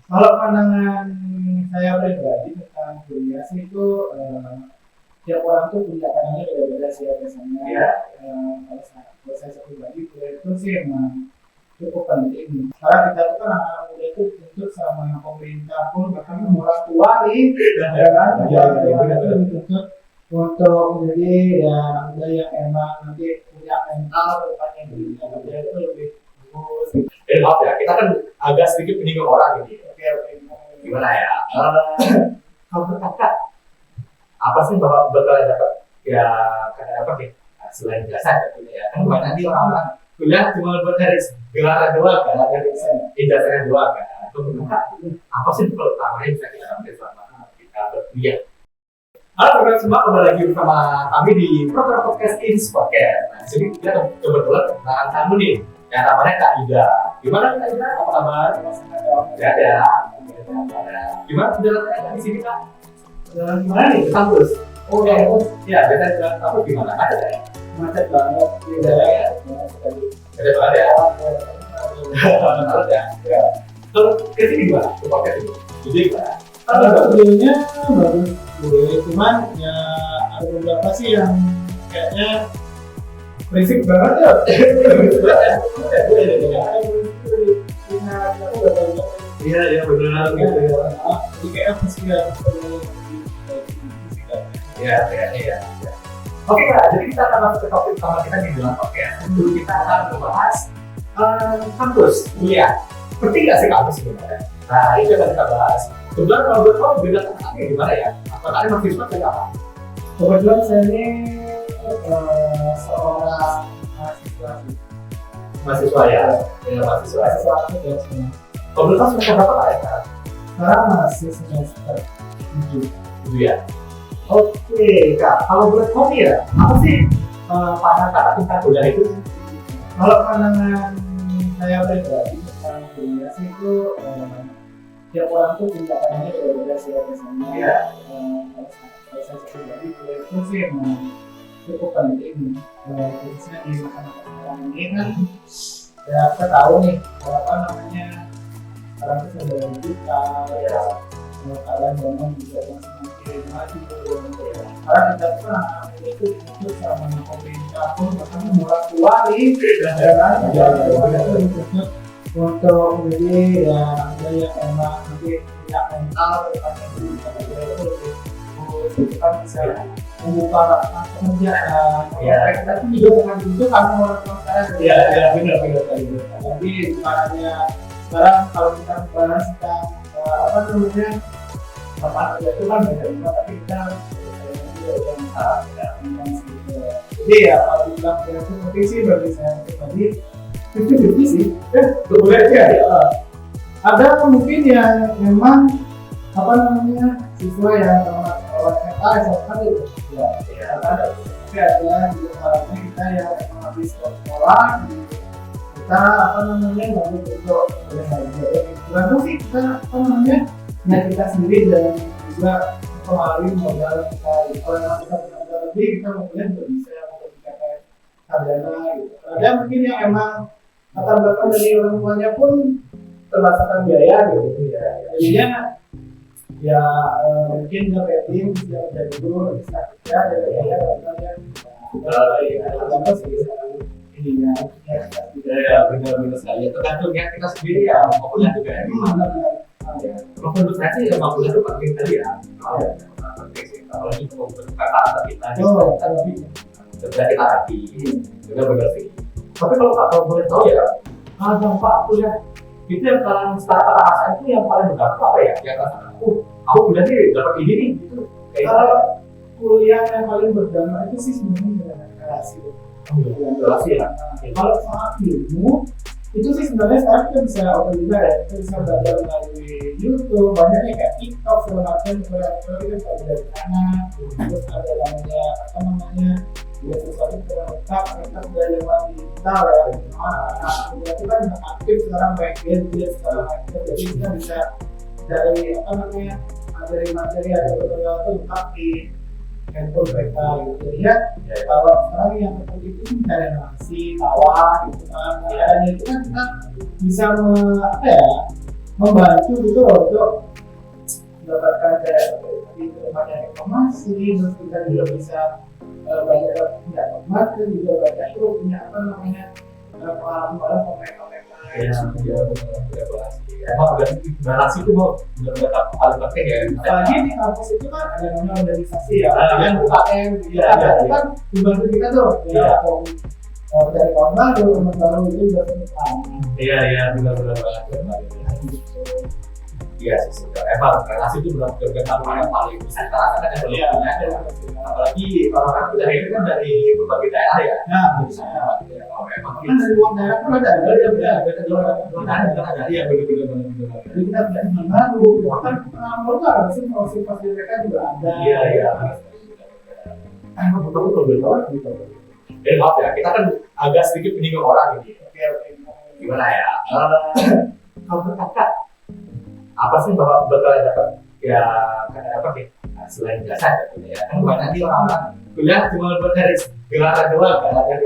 Kalau pandangan saya pribadi tentang kuliah sih itu tiap orang tuh punya pandangannya beda-beda sih ya biasanya. Iya. Kalau saya pribadi kuliah itu sih emang cukup penting. Karena kita tuh kan anak muda itu dituntut sama pemerintah pun bahkan orang tua nih, ya kan? Iya, iya, Orang iya, itu iya. dituntut untuk menjadi ya anak muda yang emang nanti punya mental depannya dirinya kerja itu lebih bagus. Maaf ya, kita kan agak sedikit menyinggung orang ini. Oke, Gimana ya? Kalau menurut kakak, apa sih bahwa bakal dapat ya kakak dapat nih selain jasa tentunya ya? Kan banyak nih orang-orang kuliah cuma buat dari gelar doang kan, dari ijazahnya doang kan. Itu menurut kakak, apa sih kalau utamanya bisa kita dapat selama kita berkuliah? Halo teman-teman semua, kembali lagi bersama kami di program podcast Ins Podcast. Nah, di sini kita kebetulan kedatangan tamu nih, yang namanya Kak Ida. Gimana Kak Ida? Apa kabar? Ya ada. Gimana perjalanan di sini Kak? Gimana nih? Kampus. Oh ya, biasanya jalan kampus gimana? Macet ya? Macet banget, Beda ya? Beda banget ya? Macet ya? Terus ke sini gimana? Ke podcast ini? Jadi gimana? Videonya bagus gue, cuman ya ada beberapa sih yang kayaknya berisik banget ya. Iya, iya benar gitu ya. Jadi kayak apa sih ya? Iya. Oke Kak, jadi kita akan masuk ke topik utama kita di dalam podcast. Dulu kita akan membahas kampus, kuliah. Penting nggak sih kampus sebenarnya? Nah, itu yang akan kita bahas. Kebetulan kalau gue tahu beda kakaknya gimana ya? Apakah kalian mahasiswa atau apa? Kebetulan saya ini seorang mahasiswa Mahasiswa ya? Iya mahasiswa. aktif ya sebenarnya. Kalau boleh tahu semester berapa Kak ya sekarang? Sekarang masih semester 7. Gitu ya? Oke Kak, kalau boleh tahu ya, apa sih pandangan kakak tentang kuliah itu? Kalau pandangan saya pribadi tentang kuliah sih itu tiap orang tuh punya pandangannya beda-beda sih ya biasanya. Iya. Kalau saya pribadi kuliah itu sih emang cukup penting, khususnya di masa-masa sekarang ini kan ya kita tahu nih apa namanya sekarang itu sudah digital ya, kalian memang juga semakin maju ya. Karena kita tuh kan anak-anak itu dituntut sama pemerintah pun bahkan orang tua nih, ya kan? Itu dituntut untuk menjadi ya ada yang emang nanti punya mental depannya dirinya kerja itu lebih bagus. Itu kan bisa membuka lapangan pekerjaan. Iya. Kita tuh juga dengan itu karena orang tua saya. Iya benar. Jadi bukannya sekarang kalau kita bahas tentang apa namanya lapangan kerja itu kan beda juga, tapi kita jadi ya kalau dibilang kuliah itu penting sih bagi saya pribadi itu sih Boleh ya? ada mungkin yang memang apa namanya siswa yang lewat SMA SMA itu ya ada, tapi ada di dalamnya kita yang habis sekolah kita apa namanya nggak untuk kuliah aja ya itu sih kita apa namanya kita sendiri dan juga melalui modal kita kalau memang kita punya modal lebih kita mungkin bisa untuk mencapai sarjana gitu. Ada mungkin yang emang latar belakang dari orang tuanya pun terbatasan biaya gitu ya. Jadinya ya mungkin nggak penting bisa menjadi guru bisa kerja dan biaya apa sih ininya Ya benar sekali. Tergantung ya kita sendiri ya mau kuliah juga ya. Kalau menurut saya sih emang kuliah itu penting tadi ya. Penting sih. Apalagi untuk kata kita tapi setelah kita hati, benar sih. Tapi kalau boleh tahu ya, dampak kuliah itu yang kalian secara kata rasain itu yang paling berdampak apa ya? Yang rasakan aku kuliah nih dapat ini nih, gitu. kalau kuliah yang paling berdampak itu sih sebenarnya dengan relasi. Relasi ya. Kalau soal ilmu itu sih sebenarnya sekarang kita bisa open juga ya, kita bisa belajar melalui YouTube, banyak kayak TikTok segala macam, kita bisa belajar di sana. Terus ada namanya ya sesuatu terletak kita belajar melalui digital ya. Anak-anak itu kan aktif sekarang baik gadget segala macam, jadi kita bisa dari dari materi atau tutorial itu lengkap di handphone mereka gitu. Jadi ya kalau sekarang yang terpenting itu mencari relasi, kawan gitu kan. Adanya itu kan kita bisa membantu gitu loh untuk mendapatkan kayak banyak informasi, terus kita juga bisa banyak punya materi, juga banyak itu punya apa namanya pengalaman pemain-pemain ya emang relasi itu mau benar-benar paling penting ya. apalagi di kampus itu kan ada namanya organisasi ya, Iya. UKM gitu itu kan dibantu kita tuh ya, dari kawan baru, teman baru itu juga penting. Iya benar-benar banget. Iya sih, emang relasi itu benar-benar yang paling bisa kita rasakan ya. Iya. Apalagi orang-orang kita ini kan dari berbagai daerah ya. Nah, Misalnya, emang kan dari luar daerah pun ada, Iya benar-benar. jadi kita tidak teman baru, bahkan pengalaman itu ada sih motivasi mereka juga ada. Iya. Betul. Jadi maaf ya, kita kan agak sedikit menyinggung orang ini. Oke. Gimana ya? Kalau kakak, apa sih bakal dapat ya kakak dapat ya? Selain jasa ya, kan banyak nih orang-orang kuliah cuma buat dari gelaran doang kan, dari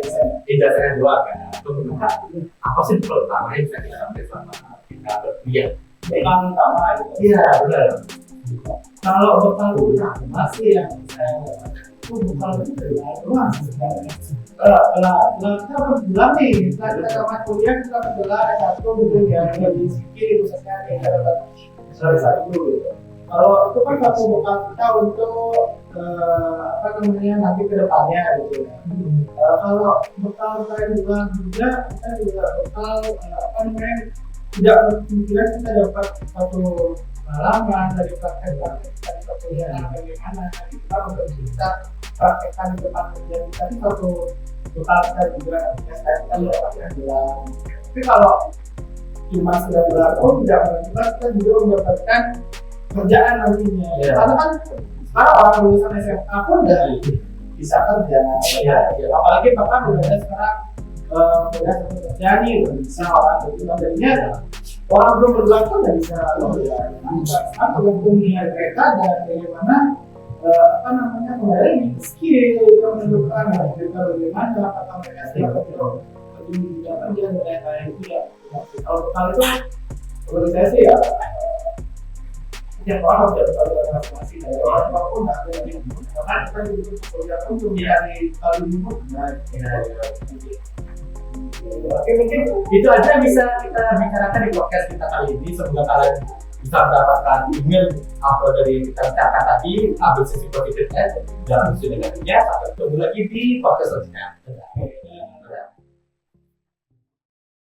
ijazahnya doang kan. Untuk kakak, apa sih kalau utamanya bisa kita ambil selama kita berkuliah? Yang utama itu. Iya benar. Kalau bekal utama sih yang saya itu bekal itu dari luar sebenarnya. Kalau kita berbulan nih, kita tamat kuliah kita bergelar S1 gitu ya, dari segi khususnya nih kita dapat S1 gitu. Kalau itu kan satu bekal kita untuk apa namanya nanti ke depannya gitu ya. Kalau bekal saya juga kita juga bekal apa namanya tidak kemungkinan kita dapat satu pengalaman dari praktek-praktek kita di perkuliahan bagaimana kita untuk kita praktekkan di depan kerja kita itu satu bekal kita juga kita mendapatkan gelar. Tapi kalau cuma sudah gelar pun tidak benar kita juga mendapatkan kerjaan nantinya. Karena kan sekarang orang lulusan SMA pun udah bisa kerja. Apalagi bahkan udah ada sekarang udah kerja nih udah bisa orang itu jadinya orang belum bergelar pun udah bisa kerja. Nah, tergantung niat mereka dan bagaimana apa namanya kembali skill yang menentukan mereka bagaimana apakah mereka siap untuk tidak kerja dan lain-lain itu ya. Kalau itu menurut saya sih ya setiap orang harus dapat transformasi dari orang apapun ada yang karena kita juga kerja pun mencari kalau input Oke, mungkin itu aja yang bisa kita bicarakan di podcast kita kali ini. Semoga kalian bisa mendapatkan email apa dari kita bicarakan tadi, ambil sisi positifnya, jangan sisi negatifnya. Sampai ketemu lagi di podcast selanjutnya.